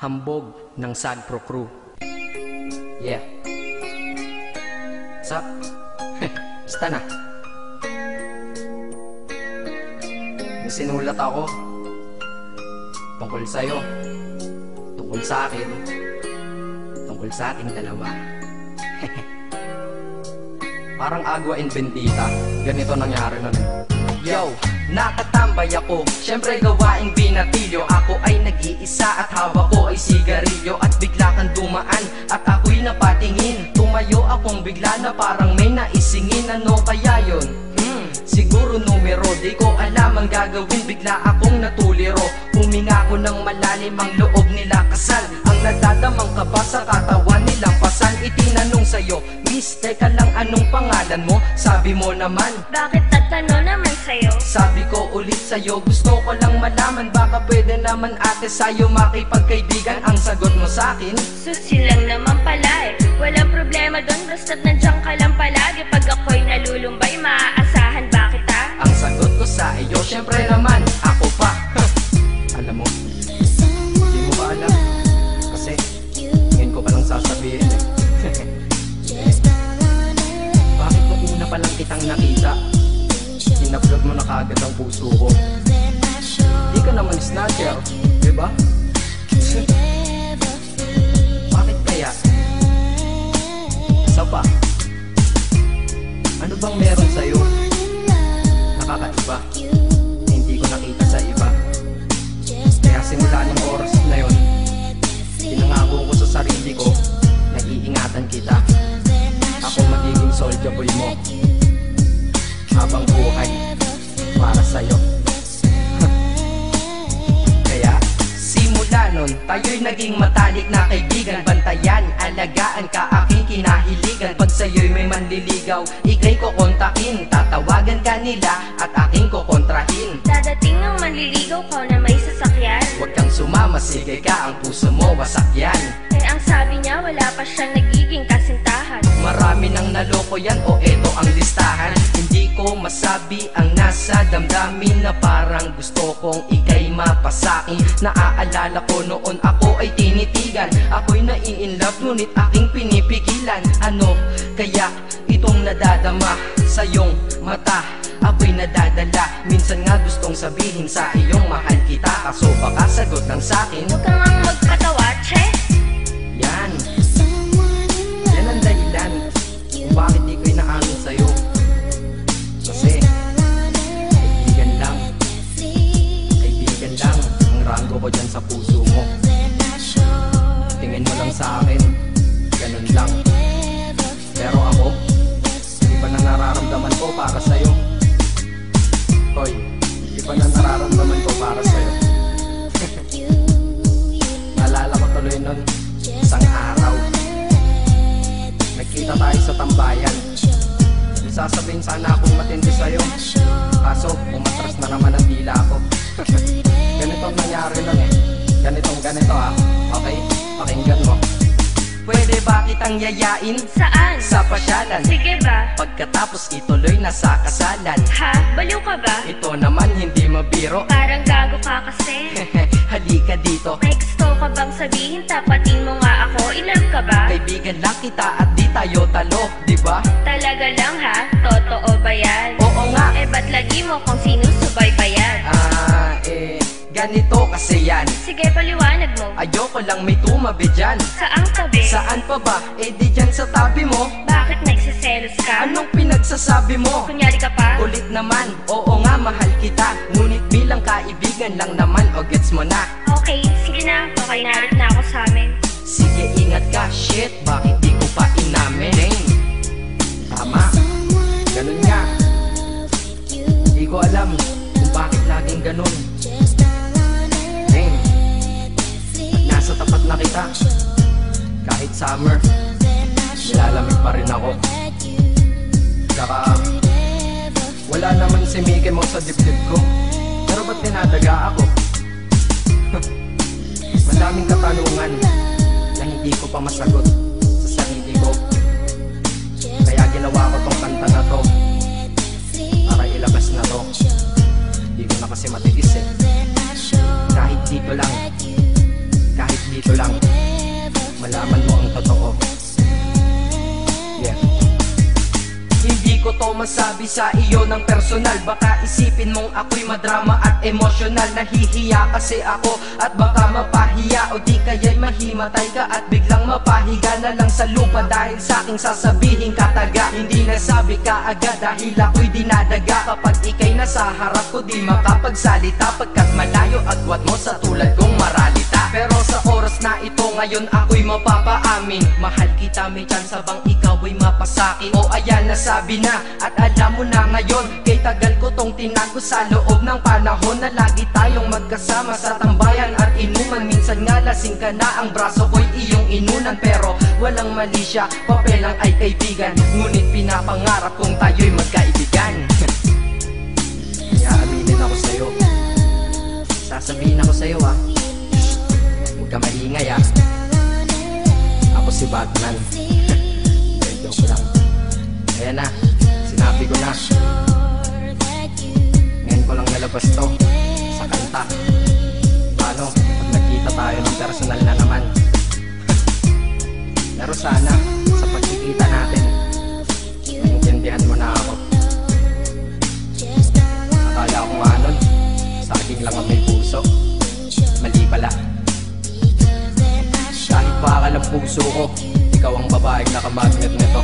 Hambog ng Sagpro Crew. Yeah. What's up? Basta na. May sinulat ako tungkol sa'yo, tungkol sa akin, tungkol sa ating dalawa. Parang Agua and Bendita. Ganito nangyari nun eh. Yo, nakatambay ako, syempre gawaing binatilyo. Ako ay nag-iisa at hawak ko ay sigarilyo. At bigla kang dumaan at ako'y napatingin. Tumayo akong bigla na parang may naisingin. Ano kaya yun? Siguro numero, di ko alam ang gagawin. Bigla akong natuliro, huminga ko ng malalim, ang loob nila kasal. Ang nadadamang kaba sa katawan nilang pasan. Itinanong sa'yo, miss, teka lang, anong pangalan mo? Sabi mo naman, bakit tatanong naman sa'yo? sabi ko ulit sa'yo, gusto ko lang malaman. Baka pwede naman ate sa'yo makipagkaibigan. Ang sagot mo sa'kin, Susi lang naman pala eh. Walang problema doon, basta't nandiyan ka lang palagi. Pag ako'y nalulumbay, maaasahan ba kita? ang sagot ko sa iyo, syempre naman, ako pa. Alam mo, hindi mo ba alam? Kasi, ngayon ko palang sasabihin eh. Bakit nung una pa lang kitang nakita, sinablog mo na kaagad ang puso ko? Di ka naman snatcher, diba? Bakit kaya? Isa pa, ano bang meron sa'yo? Nakakaiba, na hindi ko nakita sa iba. Kaya simula ng oras na yun, pinangako ko sa sarili ko, nag-iingatan kita. Ako magiging soldier boy mo habang buhay para sa'yo. Kaya simula nun, tayo'y naging matalik na kaibigan. Bantayan, alagaan ka, aking kinahiligan. Pag sa'yo'y may manliligaw, ika'y kukontakin. Tatawagan ka nila at aking kukontrahin. Dadating ang manliligaw ko na may sasakyan. Huwag kang sumama, sige ka, ang puso mo wasak yan. Eh ang sabi niya, wala pa siyang nagiging kasintahan. Marami nang naloko yan, o eto ang listahan. Hindi ko masabi ang nasa damdamin, na parang gusto kong ika'y mapasakin. Naaalala ko noon ako ay tinitigan, ako'y nai-inlove ngunit aking pinipigilan. Ano kaya itong nadadama sa iyong mata? Ako'y nadadala, minsan nga gustong sabihin sa iyong mahal kita. Kaso baka sagot lang sa'kin, Huwag kang ang magpatawa, che. yan ang dahilan kung bakit di ko inaamin sa'yo. Kasi kaibigan lang ang rango ko dyan sa puso mo. Tingin mo lang sa akin, ganun lang. Pero ako, iba na nararamdaman ko para sa'yo. Hoy, iba na nararamdaman ko para sa'yo. Naalala ko tuloy nun, isang araw nagkita tayo sa tambayan. Sasabihin sana akong matindi sa'yo, kaso umatras na naman ang dila ko. Ganitong nangyari nun eh. Ganito ha. Okay? Pakinggan mo. Pwede ba kitang yayain Saan? sa pasyalan? Sige ba? Pagkatapos ituloy na sa kasalan. Ha? Baliw ka ba? Ito naman hindi mabiro. Parang gago ka kasi. Halika dito, May gusto ka bang sabihin? Tapatin mo nga ako, in-love ka ba? kaibigan lang kita at di tayo talo, di ba? Talaga lang ha? Totoo ba yan? Oo nga. Eh ba't lagi mo kung sinusubaybayan? Ganito kasi yan. Sige, paliwanag mo. Ayoko lang may tumabi dyan. Saang tabi? Saan pa ba? Eh di dyan sa tabi mo. Bakit nagsiselos ka? Anong pinagsasabi mo? Kunyari ka pa? Kulit naman, oo nga mahal kita. Ngunit bilang kaibigan lang naman, o gets mo na. Okay, sige na. Okay, narit na ako sa amin. Sige ingat ka, shit, bakit di ko pa inamin? Dang. Tama, ganun nga. Di ko alam kung bakit laging ganun. Dang. Nasa tapat na kita, kahit summer, nilalamig pa rin ako. Saka wala naman si Mickey Mouse sa dibdib ko, pero ba't dinadaga ako? Madaming katanungan na hindi ko pa masagot sa sarili ko. Kaya ginawa ko tong kanta na to para ilabas na to. Hindi ko na kasi matiis eh. Kahit dito lang, kahit dito dito lang malaman mo ang totoo. Yeah. Hindi ko to masabi sa iyo ng personal. Baka isipin mong ako'y madrama at emosyonal. Nahihiya kasi ako at baka mapahiya, o di kaya'y mahimatay ka at biglang mapahiga na lang sa lupa dahil sa aking sasabihin kataga. Hindi nasabi ka agad dahil ako'y dinadaga. Kapag ika'y nasa harap ko di makapagsalita, pagkat malayo agwat mo sa tulad kong maralita. Pero sa oras na ito ngayon ako'y mapapaamin, mahal kita, may chance bang ikaw ay mapasaki? O ayan, nasabi na at alam mo na ngayon. Kay tagal ko tong tinago sa loob ng panahon na lagi tayong magkasama sa tambayan at inuman. Minsan nga lasing ka na, ang braso ko'y iyong inunan. Pero walang mali siya, papelang ay kaibigan. Ngunit pinapangarap kong tayo'y magkaibigan. Kaya aminin ako sa'yo, sasabihin ako sa'yo ha, huwag ka maingay ha. Ako si Batman. Joke lang. Ayan na, sinabi ko na. Ngayon ko lang nalabas to sa kanta. Paano pag nagkita tayo ng personal na naman? Pero sana sa pagkikita natin maintindihan mo na ako. Akala ko nga nun saging lang ang may puso, mali pala. Kahit bakal ang puso ko, ikaw ang babaeng nakamagnet nito.